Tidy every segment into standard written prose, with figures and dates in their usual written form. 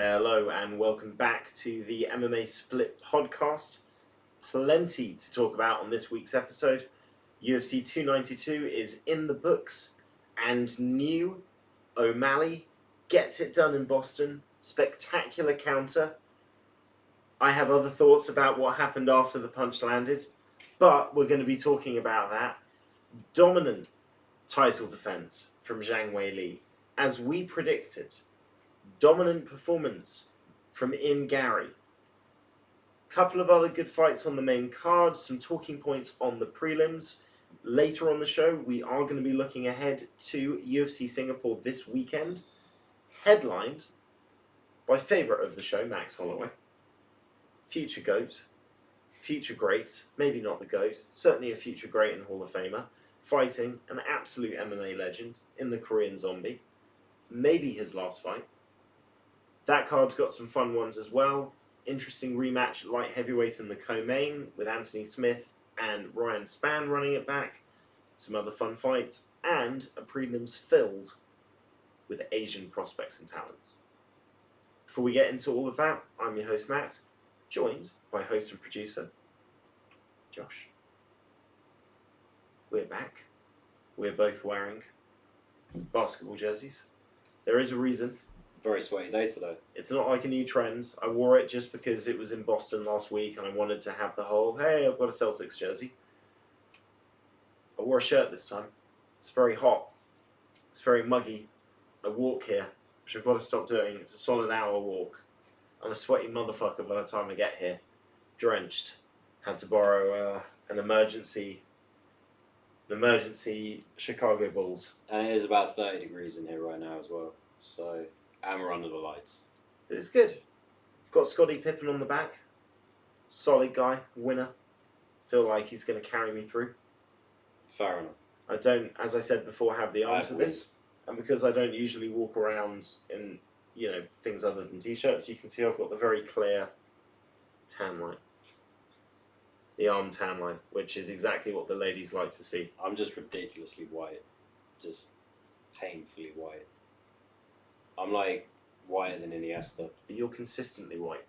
Hello and welcome back to the MMA Split podcast. Plenty to talk about on this week's episode. UFC 292 is in the books and new O'Malley gets it done in Boston. Spectacular counter. I have other thoughts about what happened after the punch landed, but we're going to be talking about that. Dominant title defense from Zhang Weili, as we predicted. Dominant performance from In Gary. Couple of other good fights on the main card, some talking points on the prelims. Later on the show, we are going to be looking ahead to UFC Singapore this weekend, headlined by favourite of the show, Max Holloway. Future GOAT, future great, maybe not the GOAT, certainly a future great and Hall of Famer, fighting an absolute MMA legend in the Korean Zombie. Maybe his last fight. That card's got some fun ones as well. Interesting rematch at light heavyweight in the co-main with Anthony Smith and Ryan Spann running it back. Some other fun fights. And a prelims filled with Asian prospects and talents. Before we get into all of that, I'm your host Matt, joined by host and producer Josh. We're back. We're both wearing basketball jerseys. There is a reason. Very sweaty day today. It's not like a new trend. I wore it just because it was in Boston last week and I wanted to have the whole, hey, I've got a Celtics jersey. I wore a shirt this time. It's very hot. It's very muggy. I walk here, which I've got to stop doing. It's a solid hour walk. I'm a sweaty motherfucker by the time I get here. Drenched. Had to borrow an emergency Chicago Bulls. And it is about 30 degrees in here right now as well. So, and we're under the lights. It's good. I've got Scottie Pippen on the back. Solid guy, winner. Feel like he's going to carry me through. Fair enough. I don't, as I said before, have the arms for this. And because I don't usually walk around in, things other than t-shirts, you can see I've got the very clear tan line. The arm tan line, which is exactly what the ladies like to see. I'm just ridiculously white. Just painfully white. I'm like whiter than Iniesta. But you're consistently white.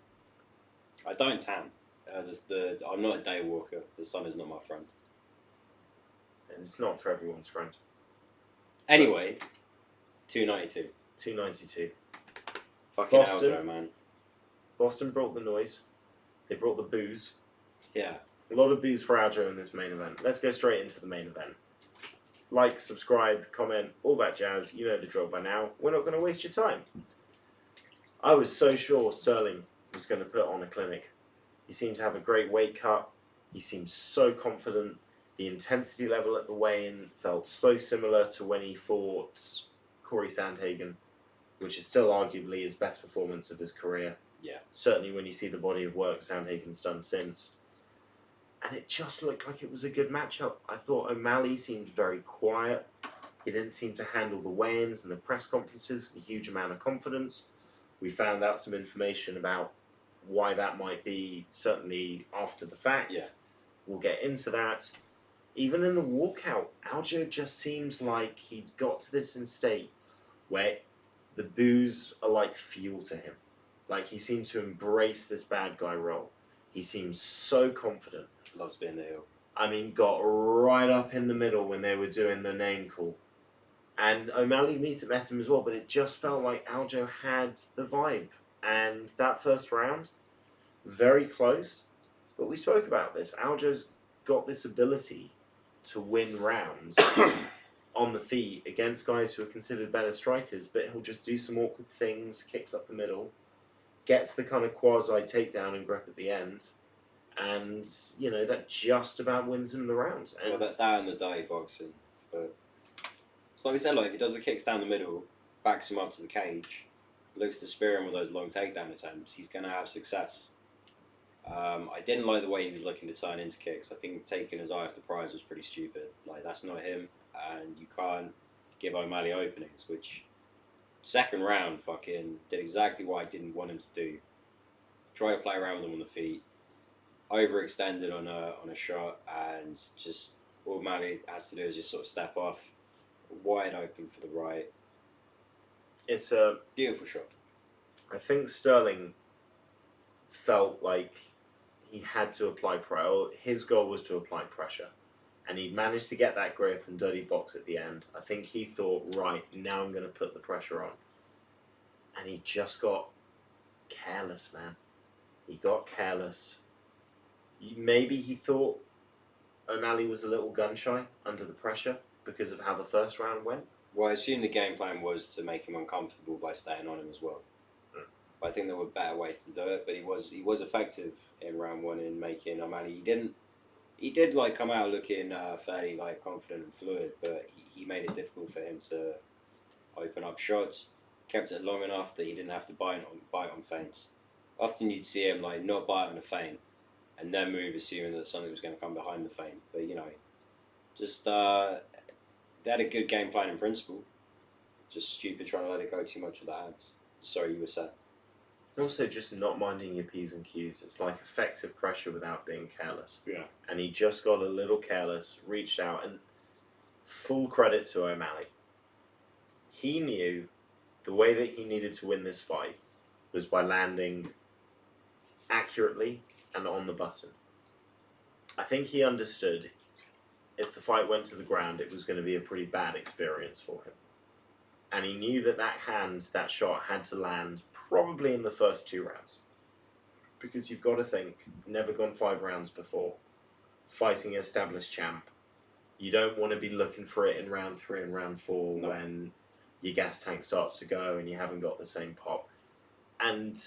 I don't tan. I'm not a day walker. The sun is not my friend. And it's not for everyone's friend. Anyway, 292. 292. Fucking Boston. Aljo, man. Boston brought the noise. They brought the booze. Yeah. A lot of booze for Aljo in this main event. Let's go straight into the main event. Like, subscribe, comment, all that jazz. You know the drill by now. We're not going to waste your time. I was so sure Sterling was going to put on a clinic. He seemed to have a great weight cut. He seemed so confident. The intensity level at the weigh-in felt so similar to when he fought Corey Sandhagen, which is still arguably his best performance of his career. Yeah. Certainly when you see the body of work Sandhagen's done since. And it just looked like it was a good matchup. I thought O'Malley seemed very quiet. He didn't seem to handle the weigh-ins and the press conferences with a huge amount of confidence. We found out some information about why that might be, certainly after the fact. Yeah. We'll get into that. Even in the walkout, Aljo just seems like he'd got to this in state where the boos are like fuel to him. Like he seems to embrace this bad guy role. He seems so confident. Loves being the heel. I mean, got right up in the middle when they were doing the name call. And O'Malley met him as well, but it just felt like Aljo had the vibe. And that first round, very close. But we spoke about this. Aljo's got this ability to win rounds on the feet against guys who are considered better strikers, but he'll just do some awkward things, kicks up the middle, gets the kind of quasi takedown and grip at the end. And, that just about wins him the round. And Well, that's down in the dirty boxing. But it's like we said, if he does the kicks down the middle, backs him up to the cage, looks to spear him with those long takedown attempts, he's going to have success. I didn't like the way he was looking to turn into kicks. I think taking his eye off the prize was pretty stupid. That's not him, and you can't give O'Malley openings, which second round fucking did exactly what I didn't want him to do. Try to play around with him on the feet, overextended on a shot, and just all O'Malley has to do is just sort of step off, wide open for the right. It's a beautiful shot. I think Sterling felt like he had to apply pressure. His goal was to apply pressure. And he managed to get that grip and dirty box at the end. I think he thought, right, now I'm going to put the pressure on. And he just got careless, man. He got careless. Maybe he thought O'Malley was a little gun-shy under the pressure because of how the first round went. Well, I assume the game plan was to make him uncomfortable by staying on him as well. But I think there were better ways to do it. But he was effective in round one in making O'Malley. He did like come out looking fairly like confident and fluid, but he made it difficult for him to open up shots. Kept it long enough that he didn't have to bite on feints. Often you'd see him like not bite on a feint and then move, assuming that something was going to come behind the feint. But just they had a good game plan in principle. Just stupid trying to let it go too much with the hands. Sorry, you were saying. Also, just not minding your P's and Q's. It's like effective pressure without being careless. Yeah. And he just got a little careless, reached out, and full credit to O'Malley. He knew the way that he needed to win this fight was by landing accurately and on the button. I think he understood if the fight went to the ground, it was going to be a pretty bad experience for him. And he knew that shot had to land probably in the first 2 rounds. Because you've got to think, never gone 5 rounds before, fighting an established champ. You don't want to be looking for it in round 3 and round 4 when your gas tank starts to go and you haven't got the same pop. And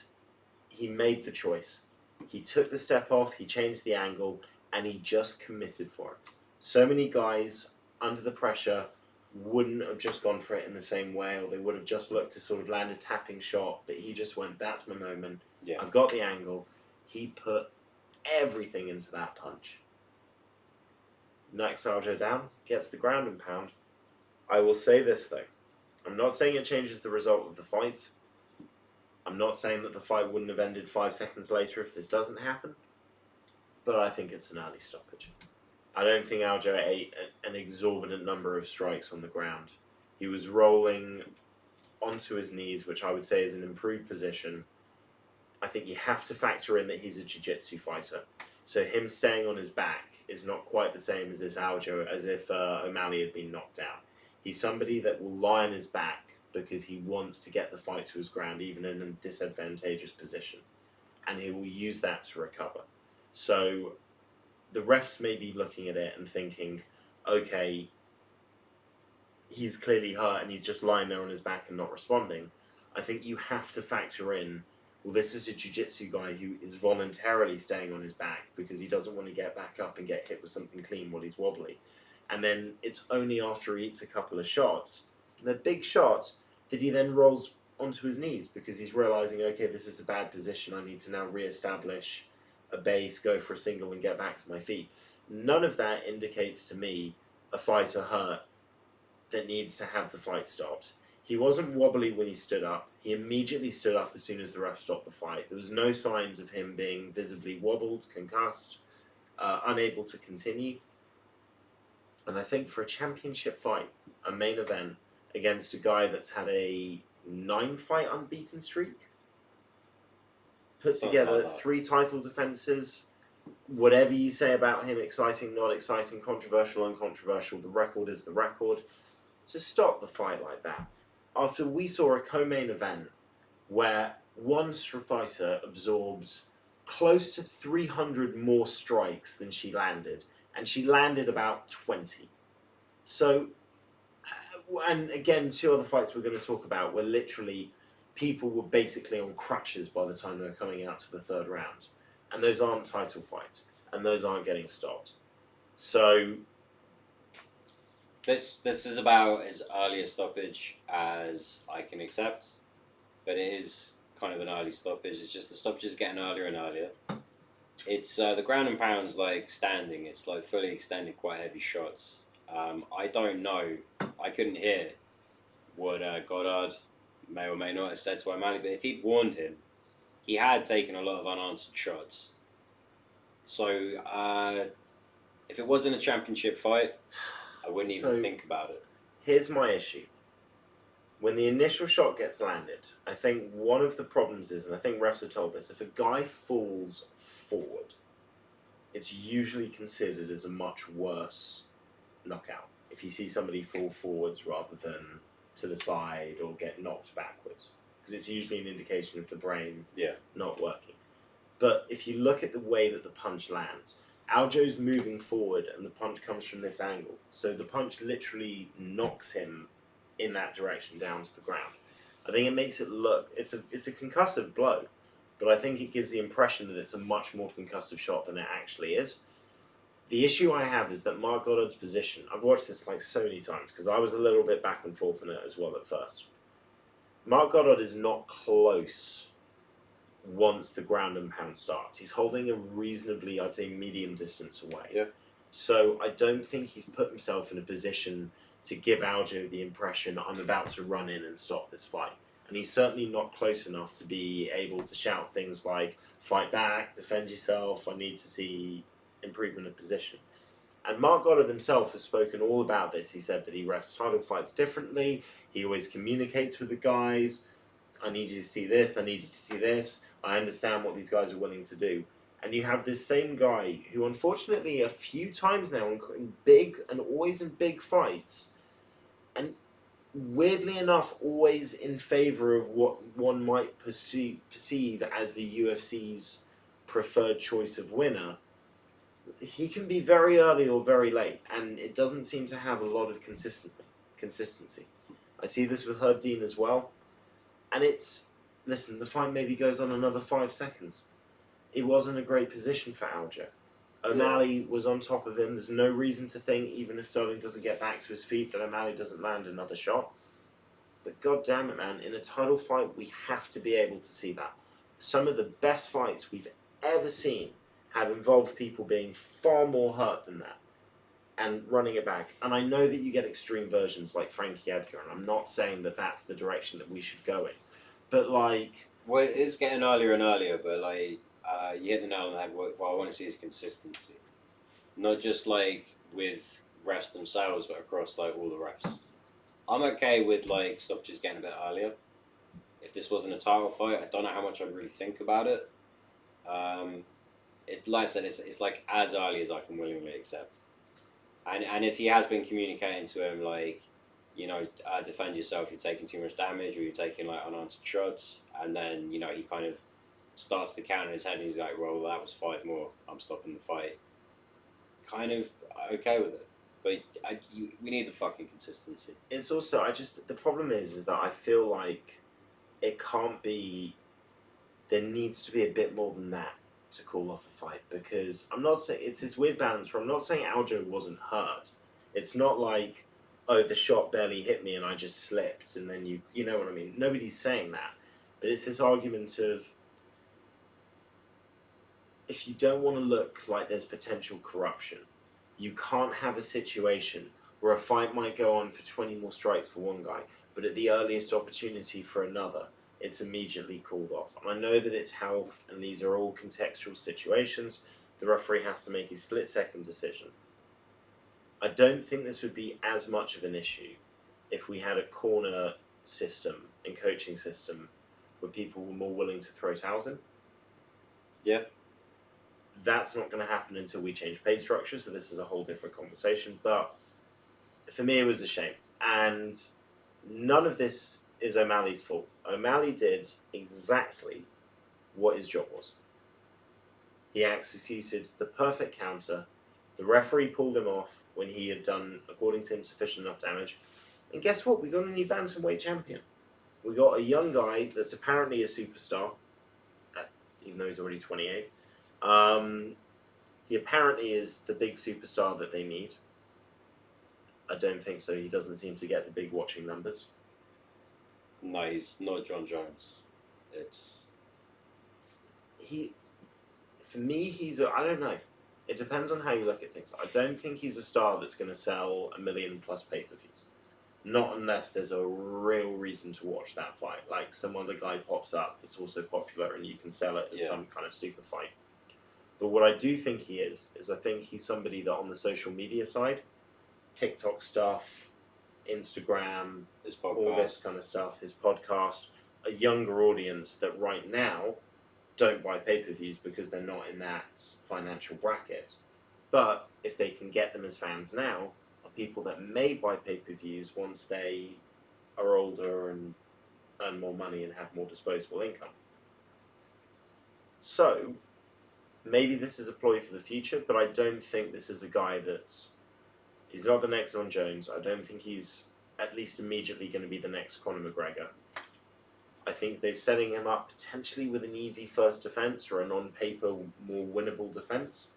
he made the choice. He took the step off, he changed the angle, and he just committed for it. So many guys, under the pressure, wouldn't have just gone for it in the same way, or they would have just looked to sort of land a tapping shot, but he just went, that's my moment, I've got the angle. He put everything into that punch. Knocks Aljo down, gets the ground and pound. I will say this though, I'm not saying it changes the result of the fight. I'm not saying that the fight wouldn't have ended 5 seconds later if this doesn't happen, but I think it's an early stoppage. I don't think Aljo ate an exorbitant number of strikes on the ground. He was rolling onto his knees, which I would say is an improved position. I think you have to factor in that he's a jiu-jitsu fighter. So him staying on his back is not quite the same as if O'Malley had been knocked down. He's somebody that will lie on his back because he wants to get the fight to his ground, even in a disadvantageous position. And he will use that to recover. So the refs may be looking at it and thinking, okay, he's clearly hurt and he's just lying there on his back and not responding. I think you have to factor in, well, this is a jiu-jitsu guy who is voluntarily staying on his back because he doesn't want to get back up and get hit with something clean while he's wobbly. And then it's only after he eats a couple of shots, the big shots, that he then rolls onto his knees because he's realizing, okay, this is a bad position. I need to now re-establish a base, go for a single and get back to my feet. None of that indicates to me a fighter hurt that needs to have the fight stopped. He wasn't wobbly when he stood up. He immediately stood up as soon as the ref stopped the fight. There was no signs of him being visibly wobbled, concussed, unable to continue. And I think for a championship fight, a main event against a guy that's had a 9-fight unbeaten streak, put together 3 title defenses, whatever you say about him, exciting, not exciting, controversial, uncontroversial, the record is the record. To stop the fight like that, after we saw a co-main event where one fighter absorbs close to 300 more strikes than she landed, and she landed about 20. So, and again, 2 other fights we're going to talk about where literally people were basically on crutches by the time they were coming out to the 3rd round. And those aren't title fights, and those aren't getting stopped. So This is about as early a stoppage as I can accept, but it is kind of an early stoppage. It's just the stoppage is getting earlier and earlier. It's the ground and pound's like standing. It's like fully extended, quite heavy shots. I don't know. I couldn't hear what Goddard may or may not have said to O'Malley, but if he'd warned him, he had taken a lot of unanswered shots. So if it wasn't a championship fight, I wouldn't even think about it. Here's my issue. when the initial shot gets landed, I think one of the problems is, and I think refs are told this, if a guy falls forward, it's usually considered as a much worse knockout. If you see somebody fall forwards rather than to the side or get knocked backwards, because it's usually an indication of the brain not working. But if you look at the way that the punch lands, Aljo's moving forward and the punch comes from this angle. So the punch literally knocks him in that direction down to the ground. I think it makes it look, it's a concussive blow, but I think it gives the impression that it's a much more concussive shot than it actually is. The issue I have is that Mark Goddard's position, I've watched this like so many times because I was a little bit back and forth on it as well at first. Mark Goddard is not close once the ground and pound starts. He's holding a reasonably, I'd say, medium distance away. Yeah. So I don't think he's put himself in a position to give Aljo the impression I'm about to run in and stop this fight. And he's certainly not close enough to be able to shout things like, fight back, defend yourself, I need to see improvement of position. And Mark Goddard himself has spoken all about this. He said that he refs title fights differently, he always communicates with the guys, I need you to see this, I need you to see this, I understand what these guys are willing to do. And you have this same guy who, unfortunately, a few times now in big and always in big fights, and weirdly enough, always in favour of what one might perceive as the UFC's preferred choice of winner. He can be very early or very late, and it doesn't seem to have a lot of consistency. I see this with Herb Dean as well, and listen, the fight maybe goes on another 5 seconds. It wasn't a great position for Aljo. O'Malley was on top of him. There's no reason to think, even if Sterling doesn't get back to his feet, that O'Malley doesn't land another shot. But god damn it, man, in a title fight, we have to be able to see that. Some of the best fights we've ever seen have involved people being far more hurt than that and running it back. And I know that you get extreme versions like Frankie Edgar, and I'm not saying that that's the direction that we should go in. But like... Well, it is getting earlier and earlier, but like... you hit the nail on the head. What I want to see is consistency, not just like with refs themselves, but across like all the refs. I'm okay with like stoppages getting a bit earlier. If this wasn't a title fight, I don't know how much I'd really think about it. Like I said, it's like as early as I can willingly accept. And if he has been communicating to him like, you know, defend yourself, you're taking too much damage, or you're taking like unanswered shots, and then you know he kind of starts to count in his head and he's like, well, that was 5 more, I'm stopping the fight. Kind of okay with it. But we need the fucking consistency. It's also, the problem is that I feel like it can't be, there needs to be a bit more than that to call off a fight, because I'm not saying, it's this weird balance where I'm not saying Aljo wasn't hurt. It's not like, oh, the shot barely hit me and I just slipped, and then you know what I mean? Nobody's saying that. But it's this argument of, if you don't want to look like there's potential corruption, you can't have a situation where a fight might go on for 20 more strikes for one guy, but at the earliest opportunity for another, it's immediately called off. And I know that it's health, and these are all contextual situations. The referee has to make a split-second decision. I don't think this would be as much of an issue if we had a corner system and coaching system where people were more willing to throw towels in. Yeah. That's not going to happen until we change pay structure, so this is a whole different conversation. But for me, it was a shame. And none of this is O'Malley's fault. O'Malley did exactly what his job was. He executed the perfect counter. The referee pulled him off when he had done, according to him, sufficient enough damage. And guess what? We got a new bantamweight champion. We got a young guy that's apparently a superstar, even though he's already 28. He apparently is the big superstar that they need. I don't think so. He doesn't seem to get the big watching numbers. No, he's not John Jones. For me, I don't know. It depends on how you look at things. I don't think he's a star that's going to sell 1 million plus pay-per-views. Not unless there's a real reason to watch that fight. Like some other guy pops up that's also popular and you can sell it as some kind of super fight. But what I do think he is I think he's somebody that on the social media side, TikTok stuff, Instagram, His podcast. all this kind of stuff, his podcast, a younger audience that right now don't buy pay-per-views because they're not in that financial bracket. But if they can get them as fans now, are people that may buy pay-per-views once they are older and earn more money and have more disposable income. So, maybe this is a ploy for the future, but I don't think this is a guy he's not the next Ron Jones. I don't think he's at least immediately going to be the next Conor McGregor. I think they're setting him up potentially with an easy first defense or a non-paper, more winnable defense.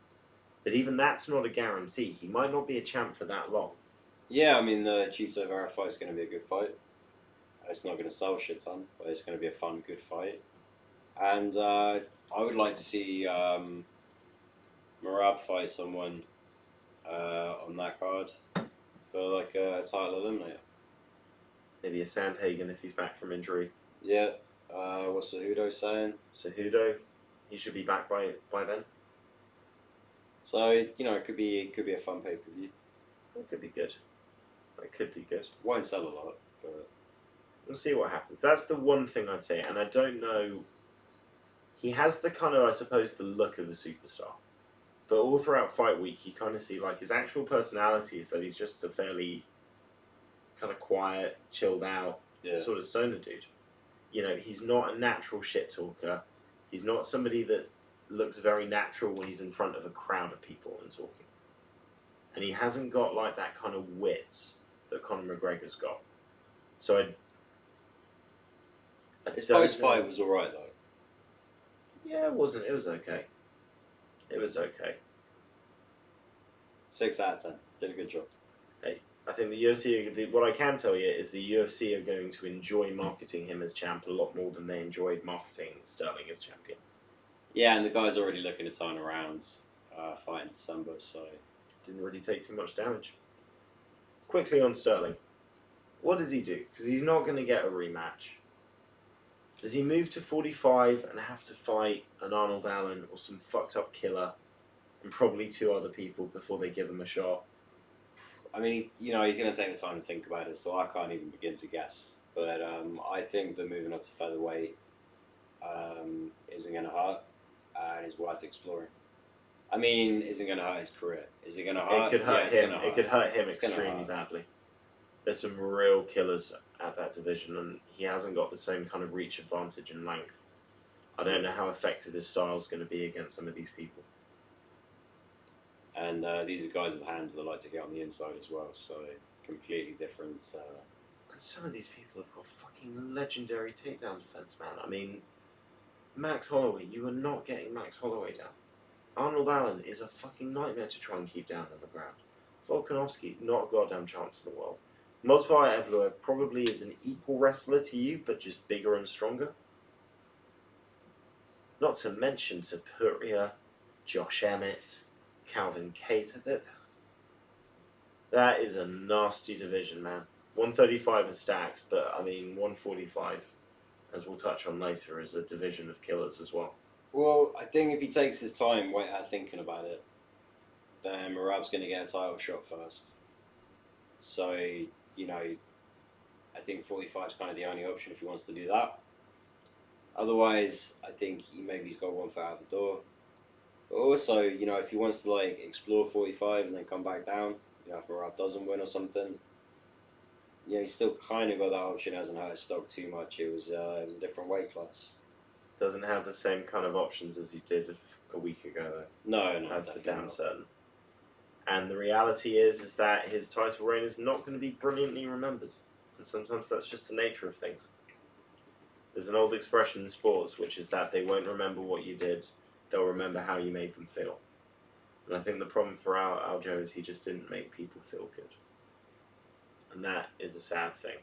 But even that's not a guarantee. He might not be a champ for that long. Yeah, I mean, the Chito Vera fight is going to be a good fight. It's not going to sell a shit ton, but it's going to be a fun, good fight. And I would like to see Merab fight someone on that card for like a title eliminator. Maybe a Sandhagen if he's back from injury. Yeah. What's Cejudo saying? Cejudo, he should be back by then. So it could be a fun pay-per-view. It could be good. It could be good. Won't sell a lot, but we'll see what happens. That's the one thing I'd say, and I don't know. He has the kind of, I suppose, the look of a superstar, but all throughout fight week, you kind of see like his actual personality is that he's just a fairly kind of quiet, chilled out sort of stoner dude. He's not a natural shit talker. He's not somebody that looks very natural when he's in front of a crowd of people and talking. And he hasn't got like that kind of wits that Conor McGregor's got. So his post-fight was alright though. Yeah, it wasn't. It was okay. It was okay. 6 out of 10. Did a good job. Hey, I think the UFC, what I can tell you is the UFC are going to enjoy marketing him as champ a lot more than they enjoyed marketing Sterling as champion. Yeah, and the guy's already looking to turn around fight in December, so didn't really take too much damage. Quickly on Sterling. What does he do? Because he's not going to get a rematch. Does he move to 45 and have to fight an Arnold Allen or some fucked up killer and probably 2 other people before they give him a shot? I mean, he's going to take the time to think about it, so I can't even begin to guess. But I think that moving up to featherweight isn't going to hurt and is worth exploring. I mean, isn't going to hurt his career. Is it going to hurt? It could hurt him. Hurt. It could hurt him It's extremely badly. There's some real killers at that division, and he hasn't got the same kind of reach advantage and length. I don't know how effective his style's going to be against some of these people. And these are guys with hands that like to get on the inside as well, so completely different. And some of these people have got fucking legendary takedown defense, man. I mean, Max Holloway, you are not getting Max Holloway down. Arnold Allen is a fucking nightmare to try and keep down on the ground. Volkanovski, not a goddamn chance in the world. Movsar Evloev probably is an equal wrestler to you, but just bigger and stronger. Not to mention Topuria, Josh Emmett, Calvin Cater. That is a nasty division, man. 135 is stacked, but I mean 145, as we'll touch on later, is a division of killers as well. Well, I think if he takes his time thinking about it, then Merab's going to get a title shot first. So, I think 45 is kind of the only option if he wants to do that. Otherwise, I think he's got one foot out the door. But also, if he wants to explore 45 and then come back down, if Merab doesn't win or something, he's still kind of got that option. Hasn't hurt his stock too much. It was a different weight class. Doesn't have the same kind of options as he did a week ago, though. No, that's for damn certain. And the reality is that his title reign is not going to be brilliantly remembered. And sometimes that's just the nature of things. There's an old expression in sports, which is that they won't remember what you did, they'll remember how you made them feel. And I think the problem for Aljo is he just didn't make people feel good. And that is a sad thing.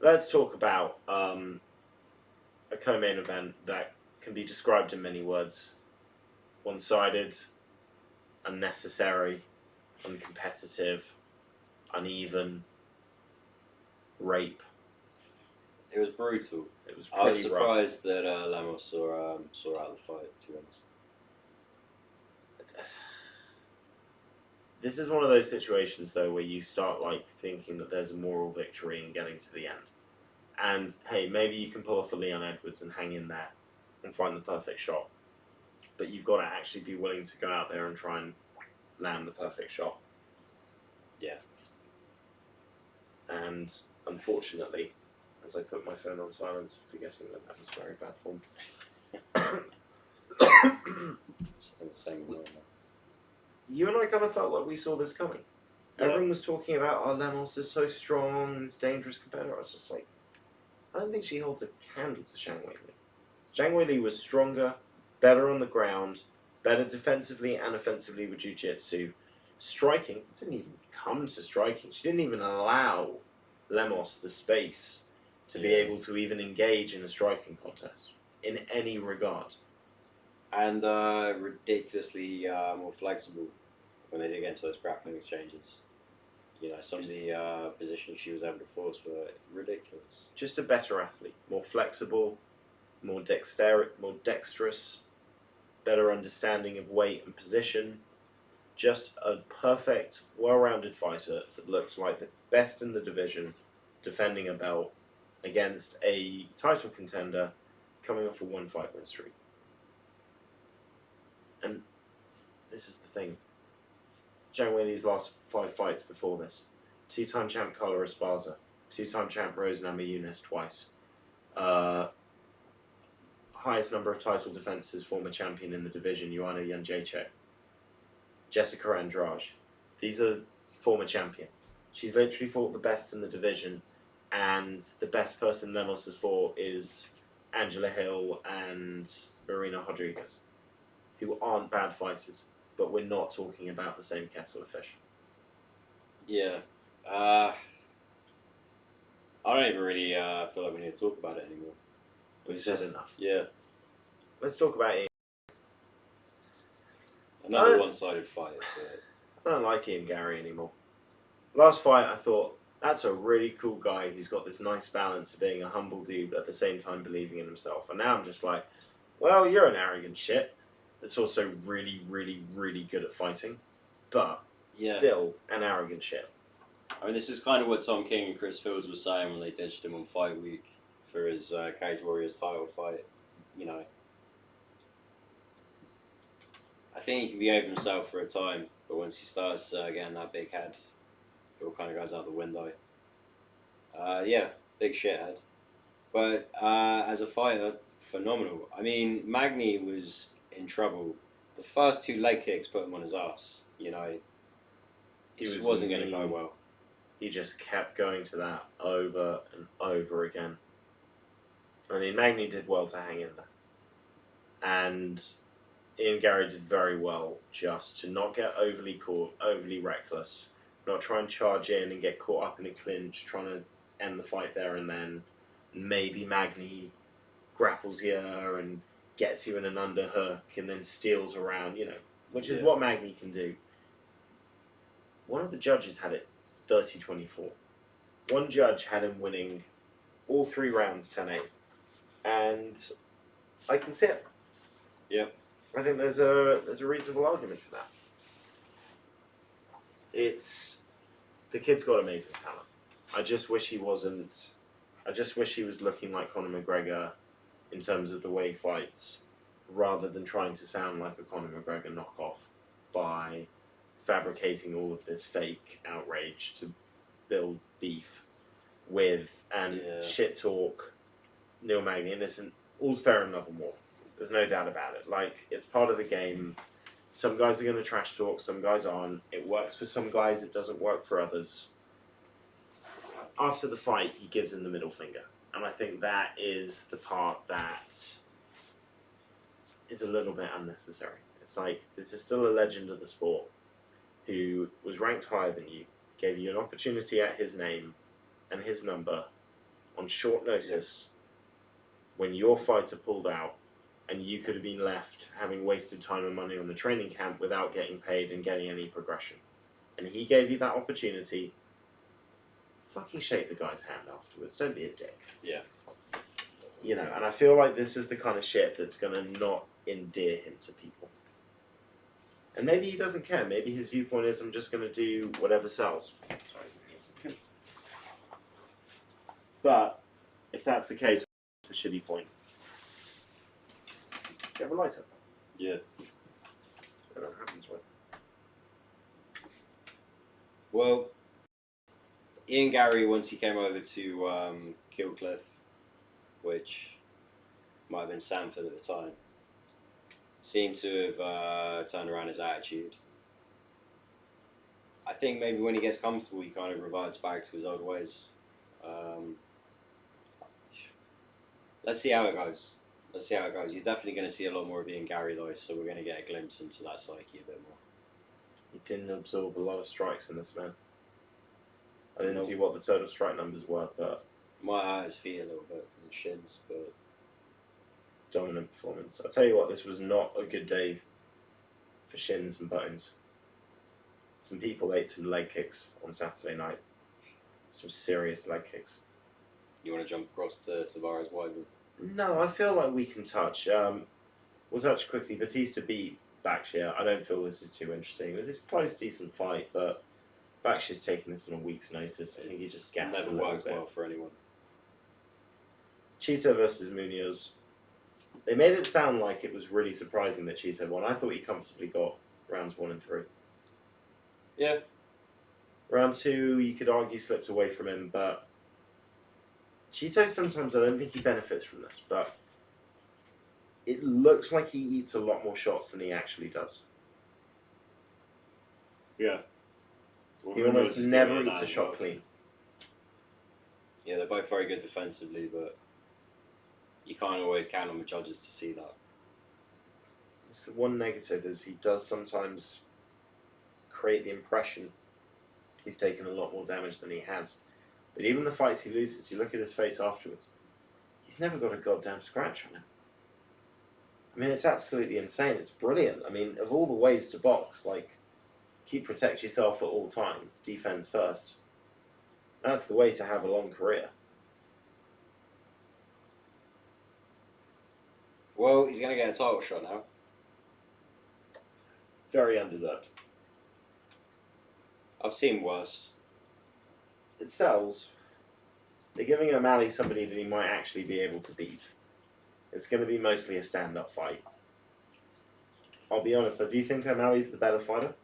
Let's talk about a co-main event that can be described in many words. One-sided, unnecessary, uncompetitive, uneven, rape. It was brutal. It was pretty I was surprised rough. that Lemos saw out the fight, to be honest. This is one of those situations, though, where you start like thinking that there's a moral victory in getting to the end. And hey, maybe you can pull off a Leon Edwards and hang in there and find the perfect shot. But you've got to actually be willing to go out there and try and land the perfect shot. Yeah. And unfortunately, as I put my phone on silent, forgetting that was very bad form. Still the same way. You and I kind of felt like we saw this coming. Yeah. Everyone was talking about, oh, Lemos is so strong, this dangerous competitor. I was just like, I don't think she holds a candle to Zhang Weili. Zhang Weili was stronger, better on the ground, better defensively and offensively with jiu-jitsu. Striking, it didn't even come to striking. She didn't even allow Lemos the space to be able to even engage in a striking contest in any regard. And ridiculously more flexible when they did get into those grappling exchanges. You know, some of the positions she was able to force were ridiculous. Just a better athlete, more flexible, more dexterous, better understanding of weight and position. Just a perfect, well-rounded fighter that looks like the best in the division, defending a belt against a title contender coming off a 1-fight win streak. And this is the thing. Zhang Weili's last 5 fights before this. 2-time champ Carla Esparza. 2-time champ Rose Namajunas twice. Highest number of title defenses, former champion in the division, Joanna Jędrzejczyk. Jessica Andrade. These are former champion. She's literally fought the best in the division, and the best person Lemos has fought is Angela Hill and Marina Rodriguez, who aren't bad fighters, but we're not talking about the same kettle of fish. Yeah. I don't even really feel like we need to talk about it anymore. We've said enough. Yeah. Let's talk about it. Another one-sided fight. But I don't like Ian Gary anymore. Last fight, I thought, that's a really cool guy who's got this nice balance of being a humble dude, but at the same time believing in himself. And now I'm just like, well, you're an arrogant shit that's also really, really, really good at fighting, but still an arrogant shit. I mean, this is kind of what Tom King and Chris Fields were saying when they ditched him on Fight Week for his Cage Warriors title fight. You know, I think he can behave himself for a time, but once he starts getting that big head, it all kind of goes out the window. Yeah, big shithead. But as a fighter, phenomenal. I mean, Magny was in trouble. The first 2 leg kicks put him on his ass. You know, it just wasn't going to go well. He just kept going to that over and over again. I mean, Magny did well to hang in there. And Ian Gary did very well just to not get overly caught, overly reckless, not try and charge in and get caught up in a clinch, trying to end the fight there and then. Maybe Magny grapples you and gets you in an underhook and then steals around, you know, which is what Magny can do. One of the judges had it 30-24. One judge had him winning all 3 rounds 10-8. And I can see it. Yeah. I think there's a reasonable argument for that. The kid's got amazing talent. I just wish he was looking like Conor McGregor in terms of the way he fights, rather than trying to sound like a Conor McGregor knockoff by fabricating all of this fake outrage to build beef with and shit talk Neil Magny. And listen, all's fair in love and war. There's no doubt about it. Like, it's part of the game. Some guys are going to trash talk, some guys aren't. It works for some guys, it doesn't work for others. After the fight, he gives him the middle finger. And I think that is the part that is a little bit unnecessary. It's like, this is still a legend of the sport who was ranked higher than you, gave you an opportunity at his name and his number on short notice when your fighter pulled out and you could have been left having wasted time and money on the training camp without getting paid and getting any progression. And he gave you that opportunity. Fucking shake the guy's hand afterwards. Don't be a dick. Yeah. You know, and I feel like this is the kind of shit that's going to not endear him to people. And maybe he doesn't care. Maybe his viewpoint is, I'm just going to do whatever sells. Sorry. But if that's the case, it's a shitty point. Do you have a lighter? Yeah. That happens, right? Well, Ian Gary, once he came over to Killcliff, which might have been Sanford at the time, seemed to have turned around his attitude. I think maybe when he gets comfortable, he kind of reverts back to his old ways. Let's see how it goes. You're definitely going to see a lot more of Ian Gary, though, so we're going to get a glimpse into that psyche a bit more. He didn't absorb a lot of strikes in this, man. I didn't Nope. see what the total strike numbers were, but Might hurt his feet a little bit in the shins, but dominant performance. I'll tell you what, this was not a good day for shins and bones. Some people ate some leg kicks on Saturday night. Some serious leg kicks. you want to jump across to Tavares Weidman? No, I feel like we can touch. We'll touch quickly. Batista beat Bakshia. I don't feel this is too interesting. It was a close, decent fight, but Bakshia's taking this on a week's notice. I think he just gassed never a little worked bit. well for anyone. Cheeto versus Munoz. They made it sound like it was really surprising that Cheeto won. I thought he comfortably got rounds 1 and 3. Yeah. Round 2, you could argue slipped away from him, but Cheeto sometimes I don't think he benefits from this, but it looks like he eats a lot more shots than he actually does. Yeah. He almost never eats a shot clean. Yeah, they're both very good defensively, but you can't always count on the judges to see that. It's the one negative is he does sometimes create the impression he's taken a lot more damage than he has. But even the fights he loses, you look at his face afterwards, he's never got a goddamn scratch on him. I mean, it's absolutely insane. It's brilliant. I mean, of all the ways to box, like, protect yourself at all times, defense first. That's the way to have a long career. Well, he's going to get a title shot now. Very undeserved. I've seen worse. It sells. They're giving O'Malley somebody that he might actually be able to beat. It's going to be mostly a stand-up fight. I'll be honest, I do think O'Malley's the better fighter.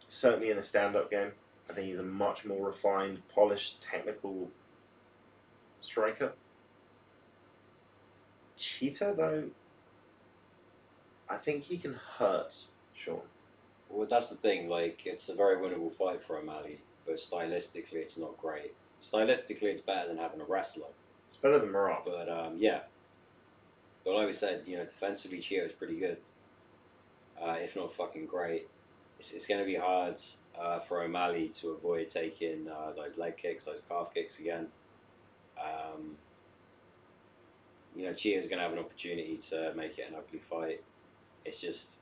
Certainly in a stand-up game. I think he's a much more refined, polished, technical striker. Cheeto, though, I think he can hurt Sean. Well, that's the thing. Like, it's a very winnable fight for O'Malley, but stylistically, it's not great. Stylistically, it's better than having a wrestler. It's better than Murat. But, yeah. But like we said, defensively, Cheeto's pretty good. If not fucking great. It's going to be hard for O'Malley to avoid taking those leg kicks, those calf kicks again. Cheeto's going to have an opportunity to make it an ugly fight. It's just,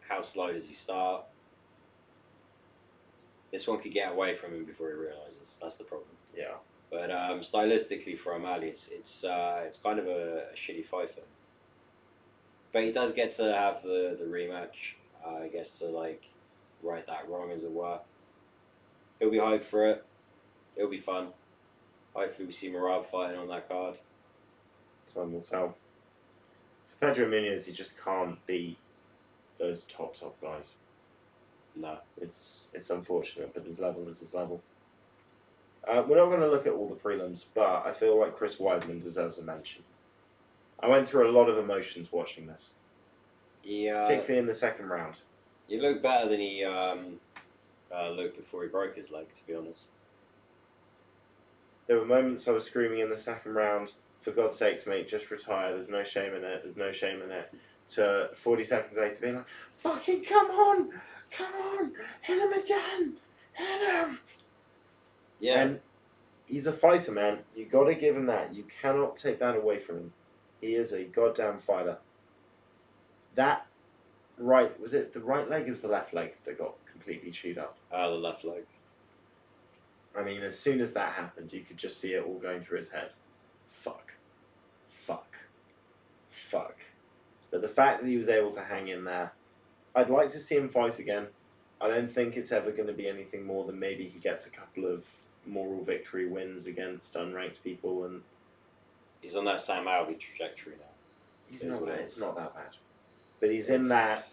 how slow does he start? This one could get away from him before he realises. That's the problem. Yeah. But stylistically for O'Malley, it's kind of a shitty fight for him. But he does get to have the rematch. I guess to right that wrong, as it were. He'll be hyped for it. It'll be fun. Hopefully we see Merab fighting on that card. Time will tell. For Pedro Munoz, he just can't beat those top guys. No. It's unfortunate, but his level is his level. We're not going to look at all the prelims, but I feel like Chris Weidman deserves a mention. I went through a lot of emotions watching this. Yeah. Particularly in the second round. He looked better than he looked before he broke his leg, to be honest. There were moments I was screaming in the second round, for God's sakes, mate, just retire. There's no shame in it. There's no shame in it. To 40 seconds later being like, fucking come on! Come on! Hit him again! Hit him! Yeah. And he's a fighter, man. You got to give him that. You cannot take that away from him. He is a goddamn fighter. That right, was it the right leg? It was the left leg that got completely chewed up. The left leg. I mean, as soon as that happened, you could just see it all going through his head. Fuck. But the fact that he was able to hang in there, I'd like to see him fight again. I don't think it's ever going to be anything more than maybe he gets a couple of moral victory wins against unranked people, and He's on that Sam Alvey trajectory now. it's not that bad. But he's in that.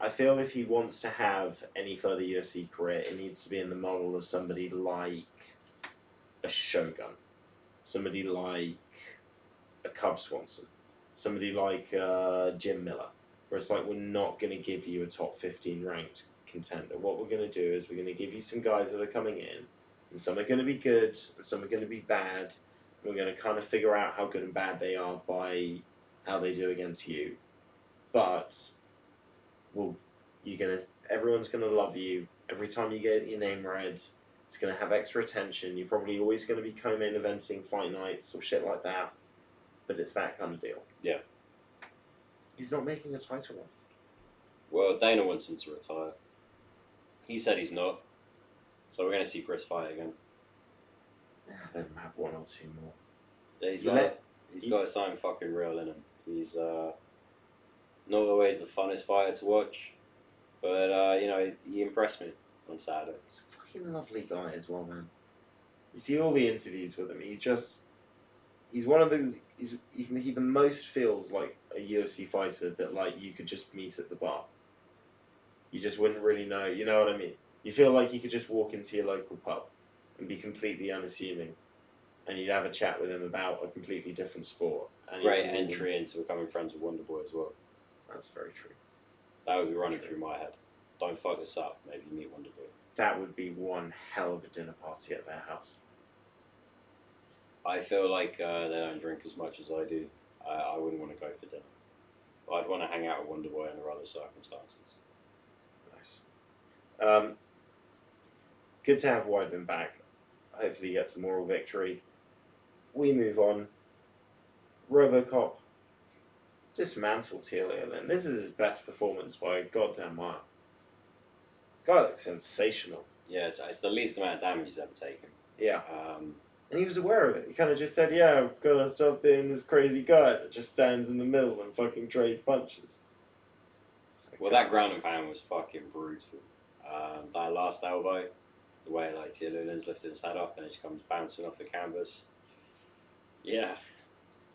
I feel if he wants to have any further UFC career, it needs to be in the model of somebody like a Shogun, somebody like a Cub Swanson, somebody like Jim Miller, where it's like, we're not going to give you a top 15 ranked contender. What we're going to do is we're going to give you some guys that are coming in, and some are going to be good and some are going to be bad. We're going to kind of figure out how good and bad they are by how they do against you. But everyone's going to love you. Every time you get your name read, it's going to have extra attention. You're probably always going to be co-main eventing fight nights or shit like that. But it's that kind of deal. Yeah. He's not making a title run. Well, Dana wants him to retire. He said he's not. So we're going to see Chris fight again. Let him have one or two more. Yeah, he's got something fucking real in him. He's not always the funnest fighter to watch. But, he impressed me on Saturday. He's a fucking lovely guy as well, man. You see all the interviews with him. He's one of those. He the most feels like a UFC fighter that like you could just meet at the bar. You just wouldn't really know. You know what I mean? You feel like you could just walk into your local pub and be completely unassuming, and you'd have a chat with him about a completely different sport. And Great entry into becoming friends with Wonderboy as well. That's very true. That would be running through my head. Don't fuck this up. Maybe meet Wonderboy. That would be one hell of a dinner party at their house. I feel like they don't drink as much as I do. I wouldn't want to go for dinner. But I'd want to hang out with Wonderboy under other circumstances. Nice. Good to have Weidman back. Hopefully he gets a moral victory. We move on. RoboCop dismantled Teal. This is his best performance by a goddamn mile. Guy looks sensational. Yeah, it's the least amount of damage he's ever taken. Yeah. And he was aware of it. He kind of just said, yeah, I've got to stop being this crazy guy that just stands in the middle and fucking trades punches. Well, that ground and pound was fucking brutal. That last elbow, the way like Teal lifted his head up and it just comes bouncing off the canvas. Yeah.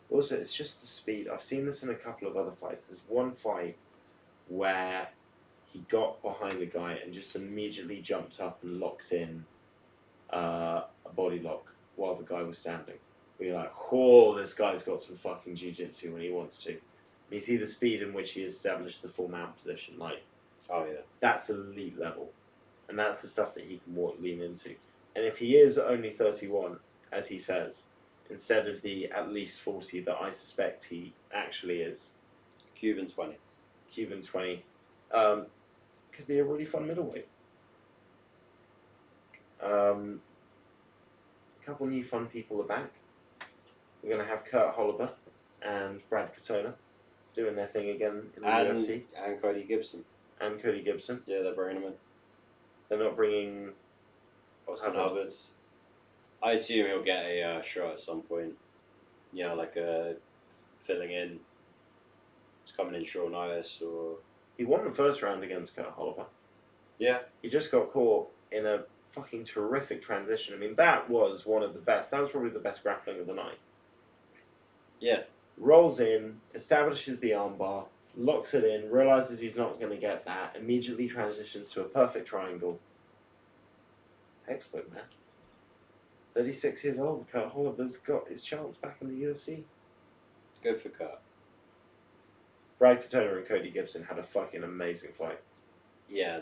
Also, it's just the speed. I've seen this in a couple of other fights. There's one fight where he got behind the guy and just immediately jumped up and locked in a body lock while the guy was standing. Where you're like, oh, this guy's got some fucking jiu-jitsu when he wants to. And you see the speed in which he established the full mount position. Like, oh yeah, that's elite level. And that's the stuff that he can lean into. And if he is only 31, as he says, instead of the at least 40 that I suspect he actually is. Cuban 20. Cuban 20. Could be a really fun middleweight. A couple new fun people are back. We're going to have Kurt Holloway and Brad Katona doing their thing again in the UFC. And Cody Gibson. And Cody Gibson. Yeah, they're bringing him in. They're not bringing Austin Hubbard. I assume he'll get a shot at some point. You know, like filling in, just coming in short notice, or... He won the first round against Kurt Holloway. Yeah. He just got caught in a fucking terrific transition. I mean, that was one of the best. That was probably the best grappling of the night. Yeah. Rolls in, establishes the armbar, locks it in, realizes he's not going to get that, immediately transitions to a perfect triangle. Textbook, man. 36 years old, Kurt Holloway's got his chance back in the UFC. Good for Kurt. Brad Katona and Cody Gibson had a fucking amazing fight. Yeah,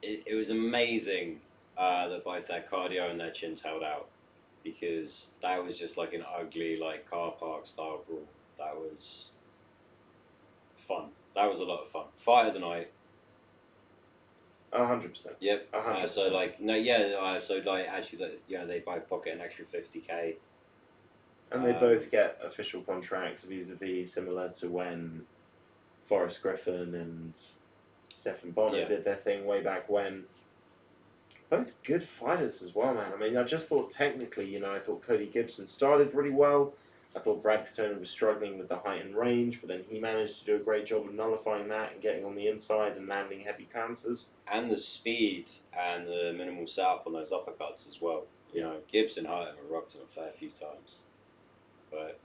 it was amazing that both their cardio and their chins held out, because that was just like an ugly like car park style brawl. That was fun. That was a lot of fun. Fight of the night. 100%. Yep. 100%. So actually, they both pocket an extra 50K. And they both get official contracts vis-a-vis similar to when Forrest Griffin and Stephen Bonner did their thing way back when. Both good fighters as well, man. I mean, I just thought technically, I thought Cody Gibson started really well. I thought Brad Katona was struggling with the height and range, but then he managed to do a great job of nullifying that and getting on the inside and landing heavy counters. And the speed and the minimal setup on those uppercuts as well. You know, Gibson hurt him and rocked him a fair few times. But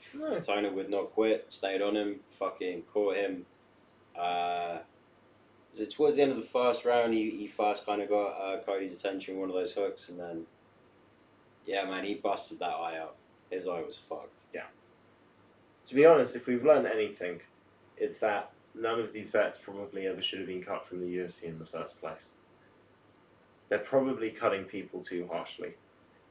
Katona would not quit, stayed on him, fucking caught him. Was it towards the end of the first round he first kind of got Cody's attention with one of those hooks, and then, yeah, man, he busted that eye out. His eye was fucked. Yeah. To be honest, if we've learned anything, it's that none of these vets probably ever should have been cut from the UFC in the first place. They're probably cutting people too harshly.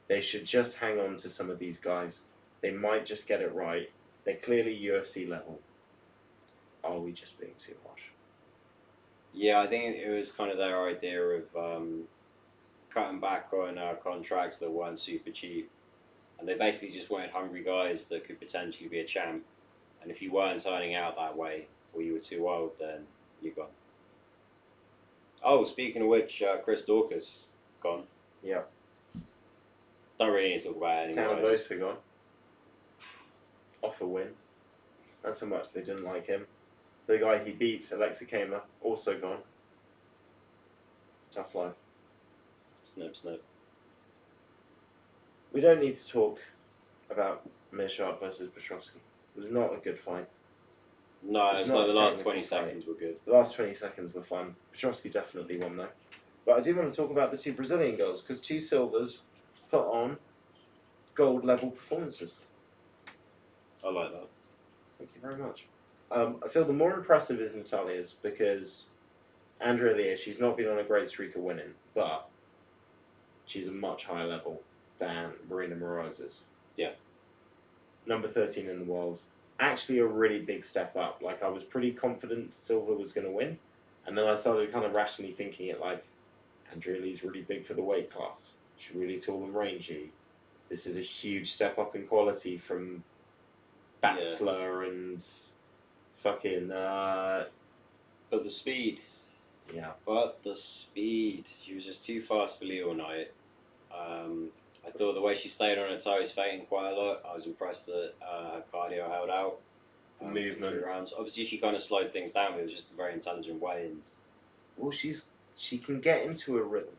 They should just hang on to some of these guys. They might just get it right. They're clearly UFC level. Are we just being too harsh? Yeah, I think it was kind of their idea of cutting back on contracts that weren't super cheap. And they basically just wanted hungry guys that could potentially be a champ. And if you weren't turning out that way, or you were too old, then you're gone. Oh, speaking of which, Chris Dawkins, gone. Yeah. Don't really need to talk about it anymore. Tanner Bosa gone. Off a win. That's how much they didn't like him. The guy he beat, Alexa Kamer, also gone. It's a tough life. Snip, snip. We don't need to talk about Meerschaert versus Petrovsky. It was not a good fight. No, it's like the last 20 fight. seconds were good. The last 20 seconds were fun. Petrovsky definitely won though. But I do want to talk about the two Brazilian girls, because two silvers put on gold level performances. I like that. Thank you very much. I feel the more impressive is Natalia's, because Andrea Lear, she's not been on a great streak of winning, but she's a much higher level than Marina Moraes is. Yeah. Number 13 in the world. Actually a really big step up. Like, I was pretty confident Silva was going to win, and then I started kind of rationally thinking it like, Andrea Lee's really big for the weight class. She's really tall and rangy. This is a huge step up in quality from Batzler and fucking... But the speed. Yeah. But the speed. She was just too fast for Lee all night. I thought the way she stayed on her toes, fainting quite a lot. I was impressed that her cardio held out. The movement. 3 rounds. Obviously, she kind of slowed things down, but it was just a very intelligent way. And Well, she can get into a rhythm.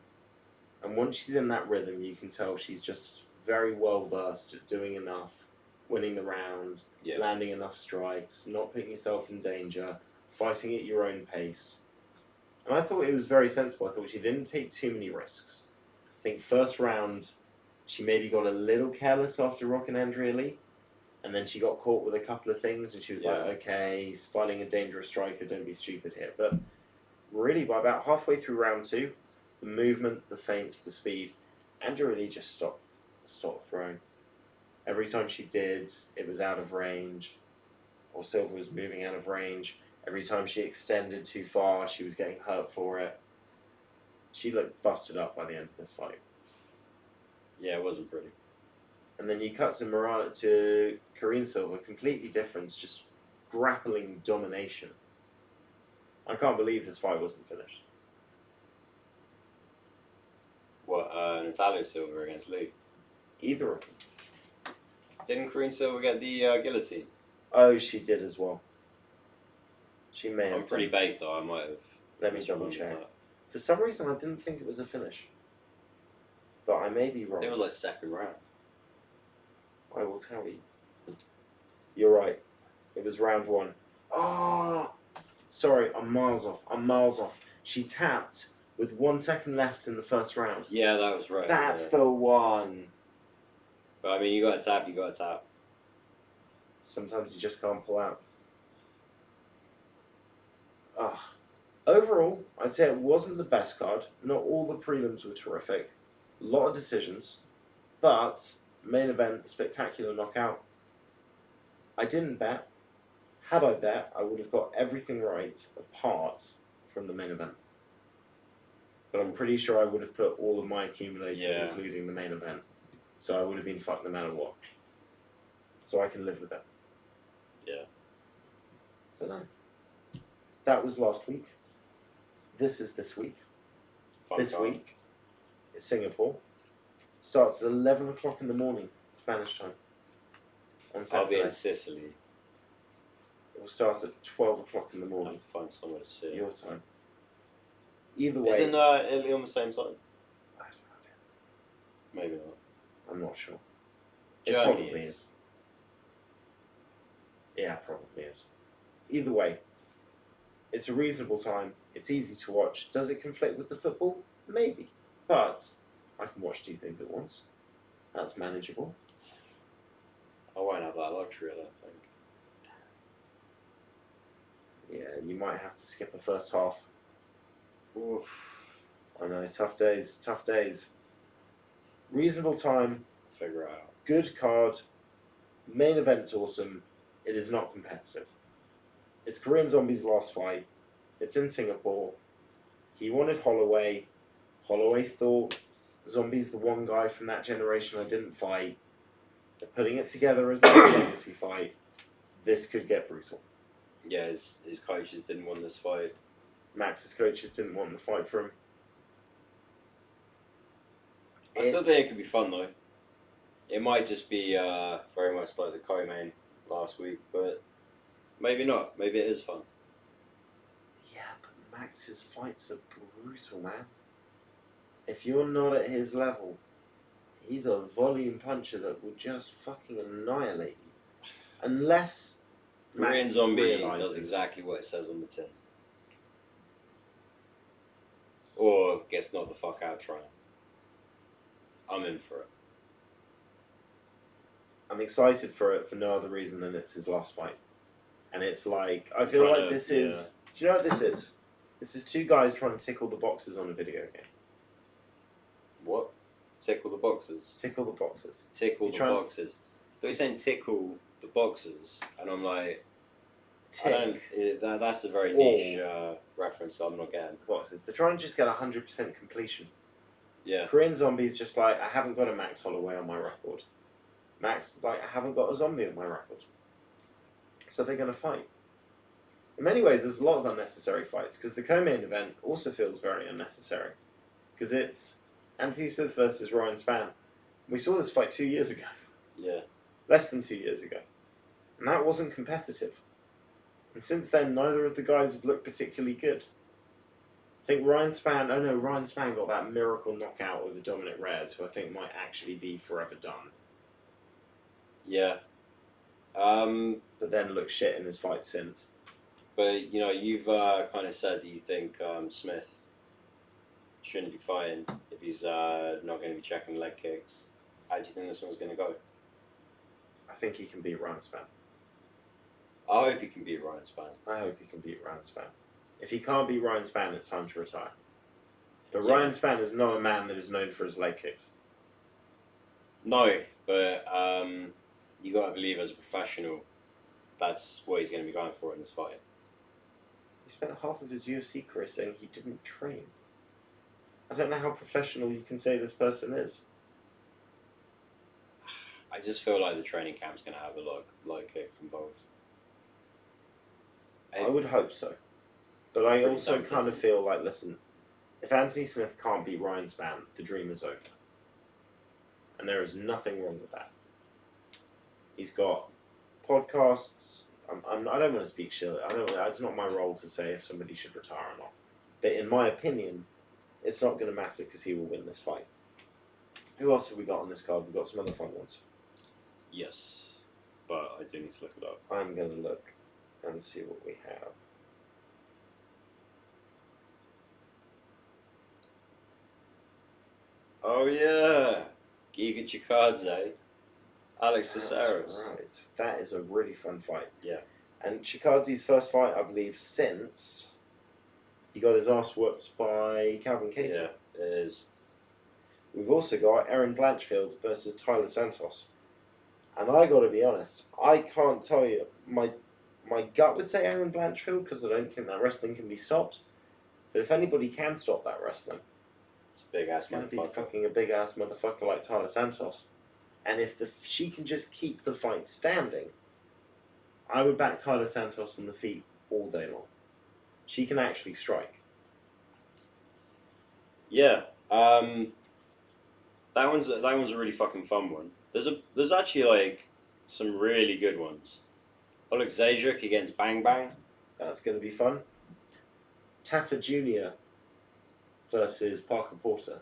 And once she's in that rhythm, you can tell she's just very well versed at doing enough, winning the round, landing enough strikes, not putting yourself in danger, fighting at your own pace. And I thought it was very sensible. I thought she didn't take too many risks. I think first round, she maybe got a little careless after rocking Andrea Lee. And then she got caught with a couple of things, and she was like, okay, he's fighting a dangerous striker, don't be stupid here. But really, by about halfway through round 2, the movement, the feints, the speed, Andrea Lee just stopped throwing. Every time she did, it was out of range, or Silva was moving out of range. Every time she extended too far, she was getting hurt for it. She looked busted up by the end of this fight. yeah, it wasn't pretty. And then you cut to Karine Silva, completely different, just grappling domination. I can't believe this fight wasn't finished. What, Natalia Silva against Lee? Either of them. Didn't Karine Silva get the guillotine? Oh, she did as well. She may have. I'm pretty baked though, I might have. Let me double check. For some reason, I didn't think it was a finish. But I may be wrong. I think it was like second round. I will tell you. You're right. It was round 1. Oh! Sorry, I'm miles off. She tapped with 1 second left in the first round. Yeah, that was right. That's the one. But I mean, you got to tap. Sometimes you just can't pull out. Overall, I'd say it wasn't the best card. Not all the prelims were terrific. A lot of decisions. But, main event, spectacular knockout. I didn't bet. Had I bet, I would have got everything right apart from the main event. But I'm pretty sure I would have put all of my accumulators, including the main event. So I would have been fucked no matter what. So I can live with that. Yeah. Don't know. That was last week. This is this week. This week is Singapore. Starts at 11 o'clock in the morning, Spanish time. on I'll be Saturday. in Sicily. It will start at 12 o'clock in the I'll morning, have to find somewhere to sit. your time. Either way, Isn't Italy on the same time? I have no idea. Maybe not. I'm not sure. It Germany probably is. Yeah, probably is. Either way, it's a reasonable time. It's easy to watch. Does it conflict with the football? Maybe. But I can watch two things at once. That's manageable. I won't have that luxury, I don't think. Yeah, you might have to skip a first half. Oof. I know, tough days, tough days. Reasonable time, Figure it out. good card, main event's awesome. It is not competitive. It's Korean Zombie's last fight. It's in Singapore. He wanted Holloway. Holloway thought Zombie's the one guy from that generation I didn't fight. They're putting it together as a legacy fight. This could get brutal. Yeah, his coaches didn't want this fight. Max's coaches didn't want the fight for him. I still think it could be fun though. It might just be very much like the co-main last week, but maybe not. Maybe it is fun. Yeah, but Max's fights are brutal, man. If you're not at his level, he's a volume puncher that will just fucking annihilate you. Unless Korean Max Zombie realizes, does exactly what it says on the tin. Or gets knocked the fuck out trying. I'm in for it. I'm excited for it for no other reason than it's his last fight. And it's like, I feel like this is... Do you know what this is? This is two guys trying to tickle the boxes on a video game. What? Tickle the boxes? Tickle the boxes. Tickle You the trying- boxes. They're saying tickle the boxes, and I'm like, Tick that's a very niche reference I'm not getting. boxes. They're trying to just get 100% completion. Yeah. Korean Zombie's just like, I haven't got a Max Holloway on my record. Max is like, I haven't got a zombie on my record. So they're going to fight. In many ways, there's a lot of unnecessary fights, because the co-main event also feels very unnecessary. Because it's Anthony Smith versus Ryan Spann. We saw this fight 2 years ago. Yeah. Less than 2 years ago. And that wasn't competitive. And since then, neither of the guys have looked particularly good. I think Ryan Spann got that miracle knockout over Dominic Reyes, who I think might actually be forever done. Yeah. But then looked shit in his fight since. But, you know, you've kind of said that you think Smith shouldn't be fighting if he's not going to be checking leg kicks. How do you think this one's going to go? I think he can beat Ryan Spann. I hope he can beat Ryan Spann. I hope he can beat Ryan Spann. If he can't beat Ryan Spann, it's time to retire. But Yeah. Ryan Spann is not a man that is known for his leg kicks. No, but you got to believe as a professional, that's what he's going to be going for in this fight. He spent half of his UFC career saying he didn't train. I don't know how professional you can say this person is. I just feel like the training camp's going to have a lot of leg kicks involved. I would hope so. But I Pretty also damn kind of good. feel like, listen, if Anthony Smith can't beat Ryan Spann, the dream is over. And there is nothing wrong with that. He's got podcasts. I don't want to speak shit. It's not my role to say if somebody should retire or not. But in my opinion, it's not going to matter because he will win this fight. Who else have we got on this card? We've got some other fun ones. Yes, but I do need to look it up. I'm going to look and see what we have. Oh yeah, Giga Chikadze, Alex Caceres. That's right. That is a really fun fight. Yeah. And Chikadze's first fight, I believe, since he got his ass whooped by Calvin Casey. Yeah, it is. We've also got Aaron Blanchfield versus Tyler Santos. And I got to be honest, I can't tell you. My gut would say Aaron Blanchfield because I don't think that wrestling can be stopped. But if anybody can stop that wrestling, It's a big it's ass going to be motherfucker. fucking a big ass motherfucker like Tyler Santos. And if she can just keep the fight standing, I would back Tyler Santos on the feet all day long. She can actually strike. Yeah. That one's a really fucking fun one. There's actually like some really good ones. Oleg Zajuk against Bang Bang. That's going to be fun. Taffa Jr. versus Parker Porter.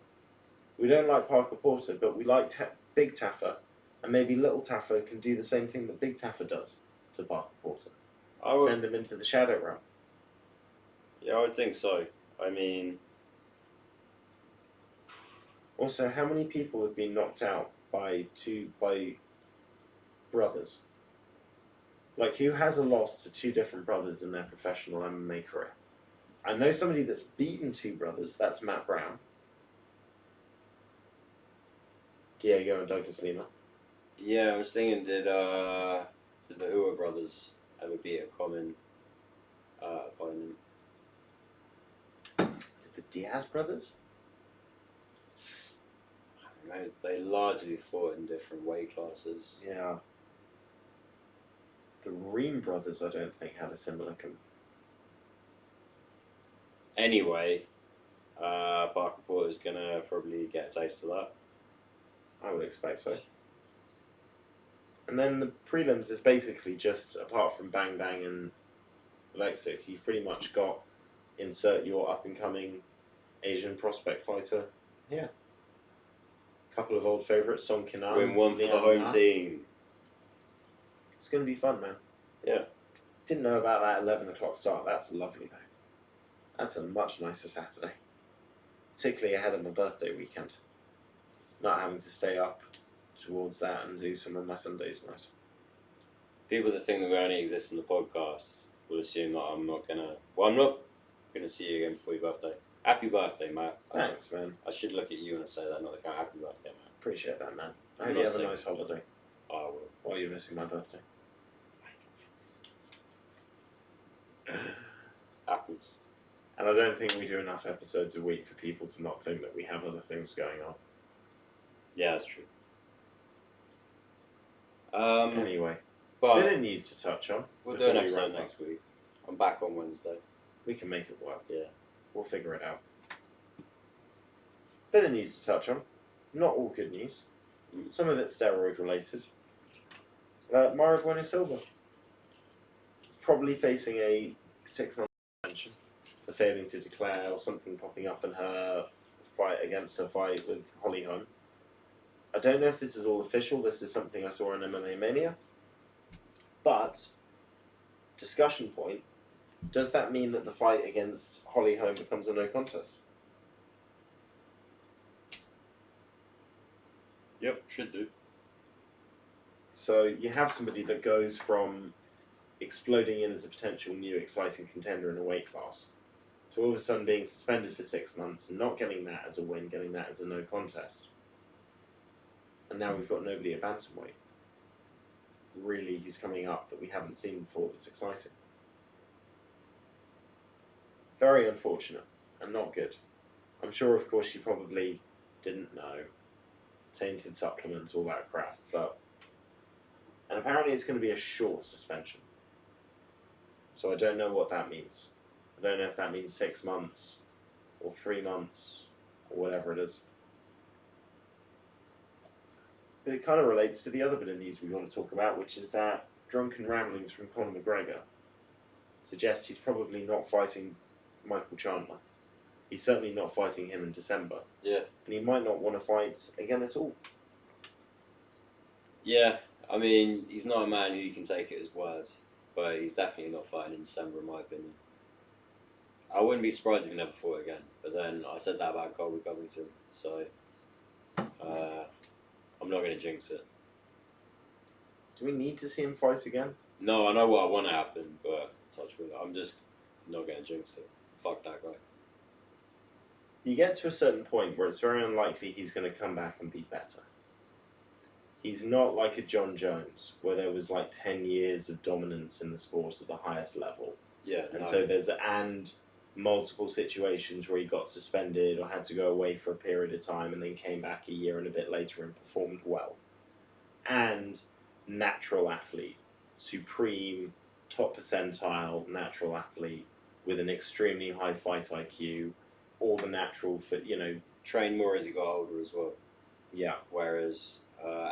We don't like Parker Porter, but we like Big Taffa. And maybe Little Taffa can do the same thing that Big Taffa does to Parker Porter. Send him into the Shadow Realm. Yeah, I would think so. I mean... Also, how many people have been knocked out by brothers? Like, who has a loss to two different brothers in their professional MMA career? I know somebody that's beaten two brothers. That's Matt Brown. Diego and Douglas Lima. Yeah, I was thinking, did the Hua brothers ever beat a common opponent? Did the Diaz brothers? I don't know, they largely fought in different weight classes. Yeah. The Ream brothers, I don't think, had a similar... Anyway, Parker Porter's going to probably get a taste of that. I would expect so. And then the prelims is basically just, apart from Bang Bang and Lexic, you've pretty much got insert your up-and-coming Asian prospect fighter here. A couple of old favourites, Song Kinan. Win one for the home team. It's going to be fun, man. Yeah. Didn't know about that 11 o'clock start. That's lovely, though. That's a much nicer Saturday. Particularly ahead of my birthday weekend. Not having to stay up towards that and do some of my Sundays nice. People that think that we only exist in the podcast will assume that I'm not going to... Well, I'm not going to see you again before your birthday. Happy birthday, Matt. Thanks, man. I should look at you and say that, not the kind of happy birthday, Matt. Appreciate that, man. I hope you have a nice holiday. I will. While you're missing my birthday. Happens. And I don't think we do enough episodes a week for people to not think that we have other things going on. Yeah, that's true. Anyway, but bit of news to touch on. We'll do an episode next week. I'm back on Wednesday. We can make it work. Yeah. We'll figure it out. Bit of news to touch on. Not all good news. Some of it's steroid related. Mara Bueno Silva is probably facing a 6-month suspension for failing to declare or something popping up in her fight against her fight with Holly Holm. I don't know if this is all official. This is something I saw on MMA Mania. But, discussion point, does that mean that the fight against Holly Holm becomes a no contest? Yep, should do. So you have somebody that goes from exploding in as a potential new exciting contender in a weight class to all of a sudden being suspended for 6 months and not getting that as a win, getting that as a no contest. And now we've got nobody at bantamweight. Really, who's coming up that we haven't seen before that's exciting. Very unfortunate and not good. I'm sure, of course, she probably didn't know. Tainted supplements, all that crap. And apparently it's going to be a short suspension. So I don't know what that means. I don't know if that means 6 months or 3 months or whatever it is. But it kind of relates to the other bit of news we want to talk about, which is that drunken ramblings from Conor McGregor suggest he's probably not fighting Michael Chandler. He's certainly not fighting him in December. Yeah. And he might not want to fight again at all. Yeah, I mean, he's not a man who can take it as word, but he's definitely not fighting in December, in my opinion. I wouldn't be surprised if he never fought again, but then I said that about Colby Covington, so I'm not going to jinx it. Do we need to see him fight again? No, I know what I want to happen, but touch wood, I'm just not going to jinx it. Fuck that guy. You get to a certain point where it's very unlikely he's going to come back and be better. He's not like a John Jones, where there was like 10 years of dominance in the sport at the highest level. Yeah. And so there's multiple situations where he got suspended or had to go away for a period of time and then came back a year and a bit later and performed well. And natural athlete, supreme, top percentile natural athlete with an extremely high fight IQ, all the natural, train more as he got older as well. Yeah. Whereas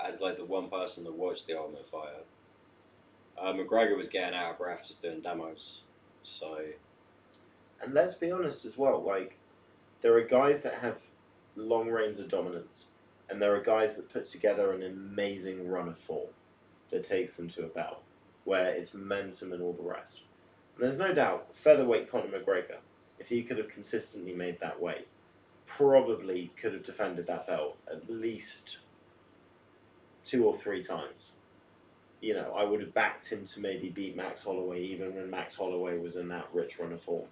as like the one person that watched the Ultimate Fighter, McGregor was getting out of breath just doing demos. So, And let's be honest as well, like, there are guys that have long reigns of dominance, and there are guys that put together an amazing run of form that takes them to a belt, where it's momentum and all the rest. And there's no doubt, featherweight Conor McGregor, if he could have consistently made that weight, probably could have defended that belt at least 2 or 3 times. You know, I would have backed him to maybe beat Max Holloway, even when Max Holloway was in that rich run of form.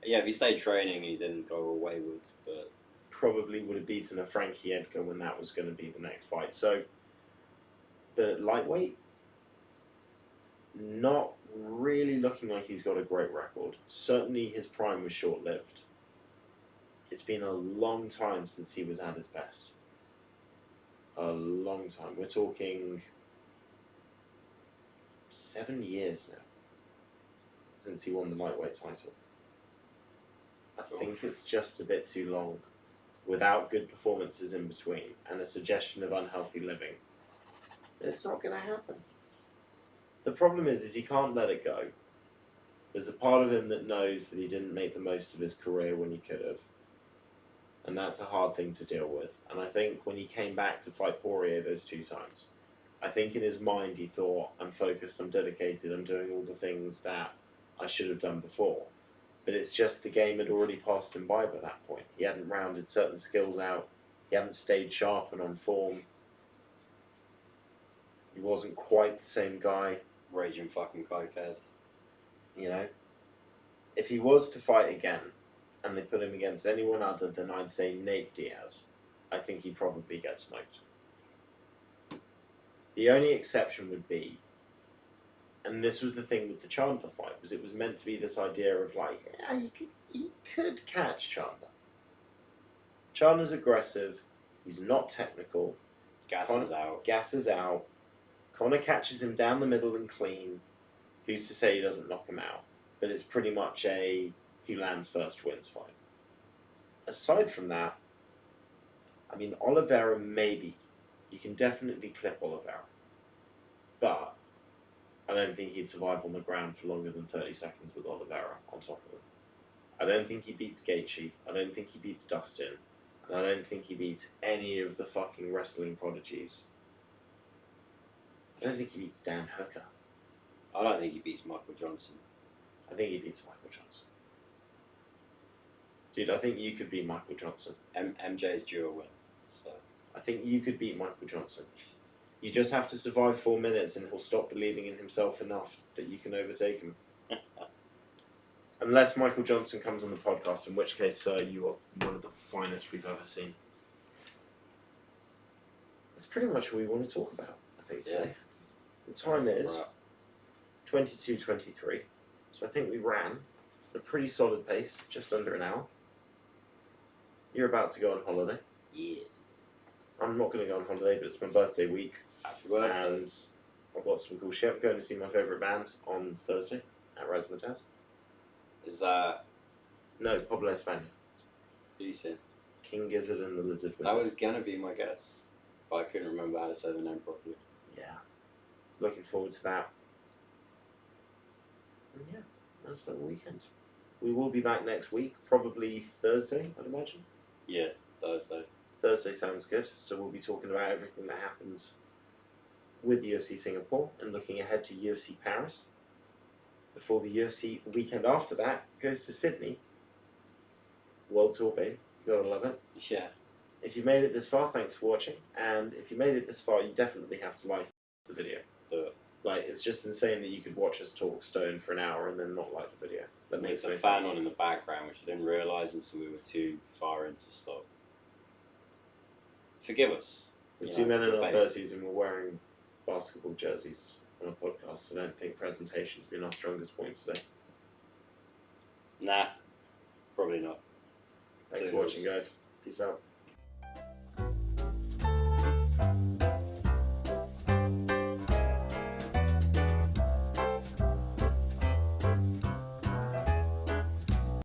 yeah, if he stayed training and he didn't go wayward, but Probably would have beaten a Frankie Edgar when that was going to be the next fight. So, the lightweight, not really looking like he's got a great record. Certainly his prime was short-lived. It's been a long time since he was at his best. A long time. We're talking 7 years now since he won the lightweight title. I think it's just a bit too long without good performances in between and a suggestion of unhealthy living. It's not going to happen. The problem is he can't let it go. There's a part of him that knows that he didn't make the most of his career when he could have. And that's a hard thing to deal with. And I think when he came back to fight Poirier those 2 times, I think in his mind he thought, I'm focused, I'm dedicated, I'm doing all the things that I should have done before. But it's just the game had already passed him by that point. He hadn't rounded certain skills out. He hadn't stayed sharp and on form. He wasn't quite the same guy. raging fucking cokehead. You know? If he was to fight again, and they put him against anyone other than, I'd say, Nate Diaz, I think he'd probably get smoked. The only exception would be, and this was the thing with the Chandler fight, was it was meant to be this idea of like, yeah, he could catch Chandler. Chandler's aggressive, he's not technical. Gasses out. Conor catches him down the middle and clean. Who's to say he doesn't knock him out? But it's pretty much a who lands first wins fight. Aside from that, I mean, Oliveira maybe. You can definitely clip Oliveira. But I don't think he'd survive on the ground for longer than 30 seconds with Oliveira on top of him. I don't think he beats Gaethje. I don't think he beats Dustin. And I don't think he beats any of the fucking wrestling prodigies. I don't think he beats Dan Hooker. I don't think he beats Michael Johnson. I think he beats Michael Johnson. Dude, I think you could beat Michael Johnson. MJ's due a win. So I think you could beat Michael Johnson. You just have to survive 4 minutes and he'll stop believing in himself enough that you can overtake him. Unless Michael Johnson comes on the podcast, in which case, sir, you are one of the finest we've ever seen. That's pretty much all we want to talk about, I think, today. Yeah. The time is 22:23. So I think we ran at a pretty solid pace, just under an hour. You're about to go on holiday. Yeah. I'm not going to go on holiday, but it's my birthday week. Happy birthday. And I've got some cool shit. I'm going to see my favourite band on Thursday at Razzmatazz. Is that No, Pablo España. who you said? King Gizzard and the Lizard Wizard. That was gonna be my guess, but I couldn't remember how to say the name properly. Yeah. Looking forward to that. And yeah, that's the weekend. We will be back next week, probably Thursday, I'd imagine. Yeah, Thursday. Thursday sounds good. So we'll be talking about everything that happened with UFC Singapore and looking ahead to UFC Paris. Before the UFC, the weekend after that, goes to Sydney. World Tour, babe. You gotta love it. Yeah. If you made it this far, thanks for watching. And if you made it this far, you definitely have to like the video. Like, it's just insane that you could watch us talk stone for an hour and then not like the video. That makes There's no a fan sense. on in the background, which I didn't realise until we were too far in to stop. Forgive us. We're You two know, men in we're our baby. 30s and we're wearing basketball jerseys on a podcast. I don't think presentation's been our strongest point today. Nah, probably not. Thanks for Toodles. watching, guys. Peace out.